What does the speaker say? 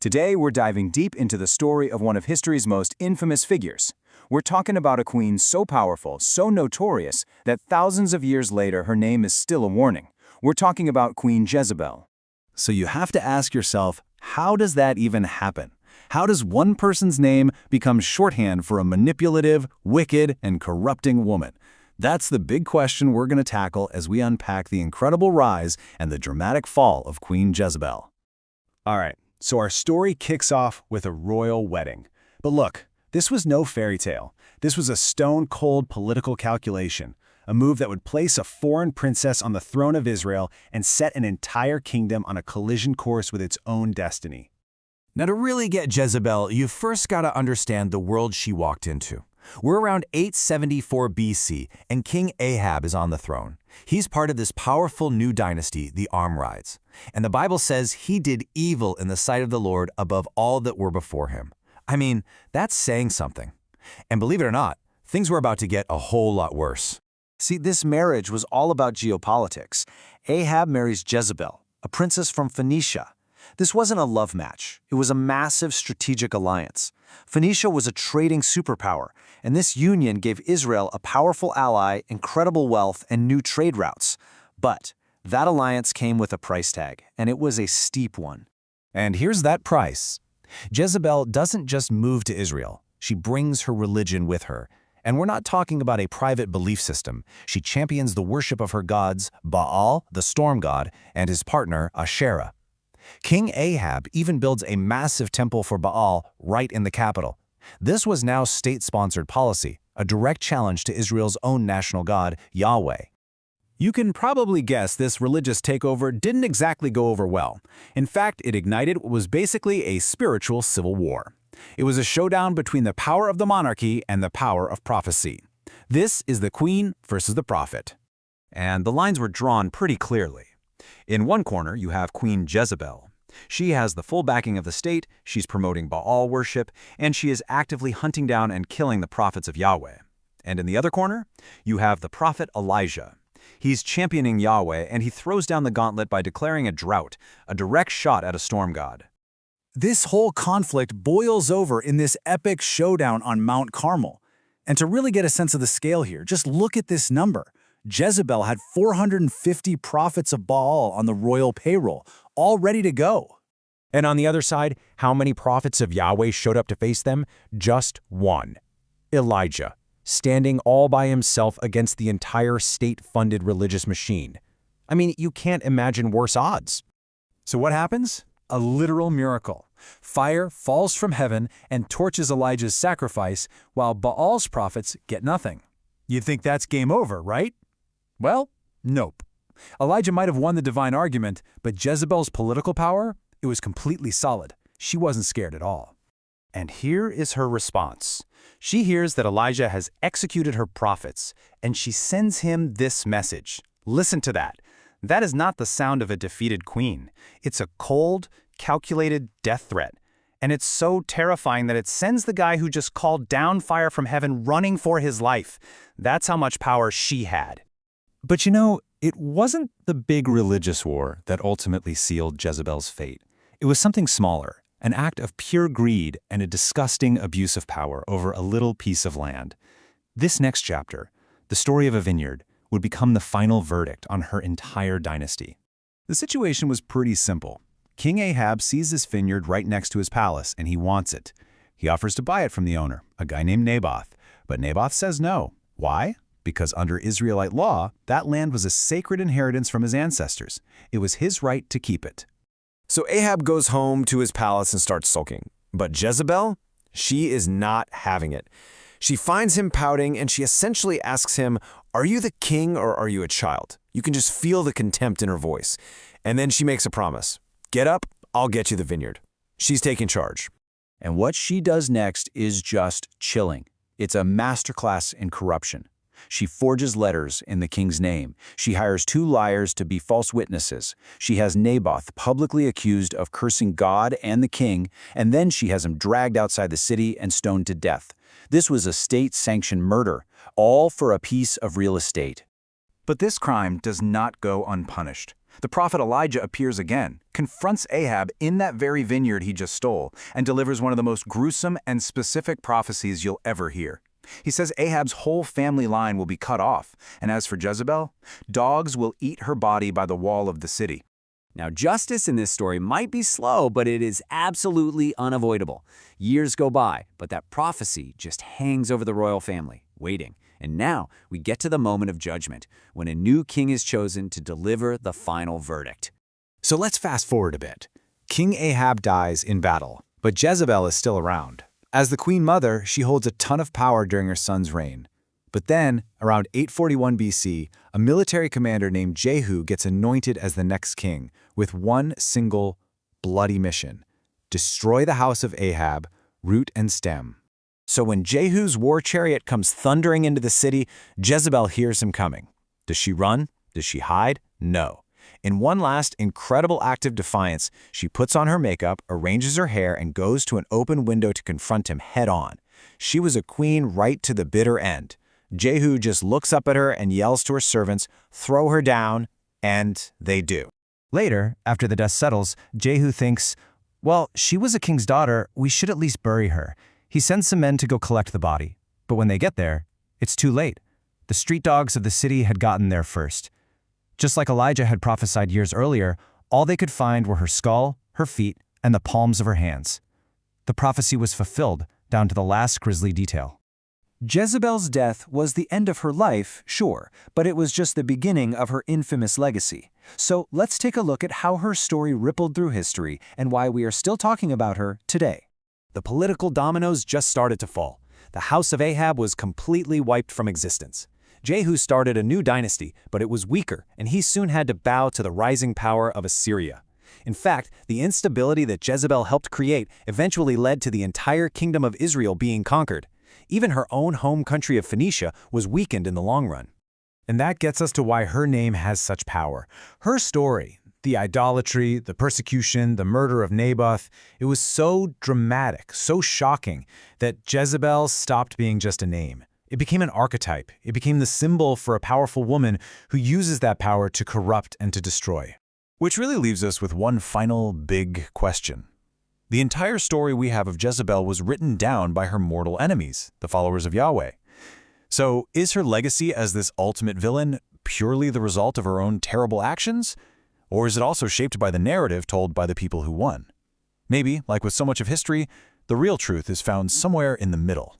Today, we're diving deep into the story of one of history's most infamous figures. We're talking about a queen so powerful, so notorious, that thousands of years later her name is still a warning. We're talking about Queen Jezebel. So you have to ask yourself, how does that even happen? How does one person's name become shorthand for a manipulative, wicked, and corrupting woman? That's the big question we're going to tackle as we unpack the incredible rise and the dramatic fall of Queen Jezebel. All right, so our story kicks off with a royal wedding. But look, this was no fairy tale. This was a stone-cold political calculation, a move that would place a foreign princess on the throne of Israel and set an entire kingdom on a collision course with its own destiny. Now, to really get Jezebel, you've first got to understand the world she walked into. We're around 874 BC, and King Ahab is on the throne. He's part of this powerful new dynasty, the Amorites. And the Bible says he did evil in the sight of the Lord above all that were before him. I mean, that's saying something. And believe it or not, things were about to get a whole lot worse. See, this marriage was all about geopolitics. Ahab marries Jezebel, a princess from Phoenicia. This wasn't a love match. It was a massive strategic alliance. Phoenicia was a trading superpower, and this union gave Israel a powerful ally, incredible wealth, and new trade routes. But that alliance came with a price tag, and it was a steep one. And here's that price. Jezebel doesn't just move to Israel. She brings her religion with her. And we're not talking about a private belief system. She champions the worship of her gods, Baal, the storm god, and his partner, Asherah. King Ahab even builds a massive temple for Baal right in the capital. This was now state-sponsored policy, a direct challenge to Israel's own national god, Yahweh. You can probably guess this religious takeover didn't exactly go over well. In fact, it ignited what was basically a spiritual civil war. It was a showdown between the power of the monarchy and the power of prophecy. This is the queen versus the prophet. And the lines were drawn pretty clearly. In one corner, you have Queen Jezebel. She has the full backing of the state, she's promoting Baal worship, and she is actively hunting down and killing the prophets of Yahweh. And in the other corner, you have the prophet Elijah. He's championing Yahweh, and he throws down the gauntlet by declaring a drought, a direct shot at a storm god. This whole conflict boils over in this epic showdown on Mount Carmel. And to really get a sense of the scale here, just look at this number. Jezebel had 450 prophets of Baal on the royal payroll, all ready to go. And on the other side, how many prophets of Yahweh showed up to face them? Just one. Elijah, standing all by himself against the entire state-funded religious machine. I mean, you can't imagine worse odds. So what happens? A literal miracle. Fire falls from heaven and torches Elijah's sacrifice, while Baal's prophets get nothing. You'd think that's game over, right? Well, nope. Elijah might have won the divine argument, but Jezebel's political power, it was completely solid. She wasn't scared at all. And here is her response. She hears that Elijah has executed her prophets, and she sends him this message. Listen to that. That is not the sound of a defeated queen. It's a cold, calculated death threat. And it's so terrifying that it sends the guy who just called down fire from heaven running for his life. That's how much power she had. But you know, it wasn't the big religious war that ultimately sealed Jezebel's fate. It was something smaller, an act of pure greed and a disgusting abuse of power over a little piece of land. This next chapter, the story of a vineyard, would become the final verdict on her entire dynasty. The situation was pretty simple. King Ahab sees this vineyard right next to his palace, and he wants it. He offers to buy it from the owner, a guy named Naboth. But Naboth says no. Why? Because under Israelite law, that land was a sacred inheritance from his ancestors. It was his right to keep it. So Ahab goes home to his palace and starts sulking. But Jezebel? She is not having it. She finds him pouting, and she essentially asks him, "Are you the king or are you a child?" You can just feel the contempt in her voice. And then she makes a promise. "Get up, I'll get you the vineyard." She's taking charge. And what she does next is just chilling. It's a masterclass in corruption. She forges letters in the king's name. She hires 2 liars to be false witnesses. She has Naboth publicly accused of cursing God and the king, and then she has him dragged outside the city and stoned to death. This was a state-sanctioned murder, all for a piece of real estate. But this crime does not go unpunished. The prophet Elijah appears again, confronts Ahab in that very vineyard he just stole, and delivers one of the most gruesome and specific prophecies you'll ever hear. He says Ahab's whole family line will be cut off, and as for Jezebel, dogs will eat her body by the wall of the city. Now, justice in this story might be slow, but it is absolutely unavoidable. Years go by, but that prophecy just hangs over the royal family, waiting. And now we get to the moment of judgment, when a new king is chosen to deliver the final verdict. So let's fast forward a bit. King Ahab dies in battle, but Jezebel is still around. As the queen mother, she holds a ton of power during her son's reign. But then, around 841 BC, a military commander named Jehu gets anointed as the next king with one single, bloody mission: destroy the house of Ahab, root and stem. So when Jehu's war chariot comes thundering into the city, Jezebel hears him coming. Does she run? Does she hide? No. In one last incredible act of defiance, she puts on her makeup, arranges her hair, and goes to an open window to confront him head-on. She was a queen right to the bitter end. Jehu just looks up at her and yells to her servants, "Throw her down," and they do. Later, after the dust settles, Jehu thinks, well, she was a king's daughter, we should at least bury her. He sends some men to go collect the body. But when they get there, it's too late. The street dogs of the city had gotten there first. Just like Elijah had prophesied years earlier, all they could find were her skull, her feet, and the palms of her hands. The prophecy was fulfilled, down to the last grisly detail. Jezebel's death was the end of her life, sure, but it was just the beginning of her infamous legacy. So let's take a look at how her story rippled through history and why we are still talking about her today. The political dominoes just started to fall. The house of Ahab was completely wiped from existence. Jehu started a new dynasty, but it was weaker, and he soon had to bow to the rising power of Assyria. In fact, the instability that Jezebel helped create eventually led to the entire kingdom of Israel being conquered. Even her own home country of Phoenicia was weakened in the long run. And that gets us to why her name has such power. Her story, the idolatry, the persecution, the murder of Naboth, it was so dramatic, so shocking, that Jezebel stopped being just a name. It became an archetype. It became the symbol for a powerful woman who uses that power to corrupt and to destroy. Which really leaves us with one final big question. The entire story we have of Jezebel was written down by her mortal enemies, the followers of Yahweh. So is her legacy as this ultimate villain purely the result of her own terrible actions? Or is it also shaped by the narrative told by the people who won? Maybe, like with so much of history, the real truth is found somewhere in the middle.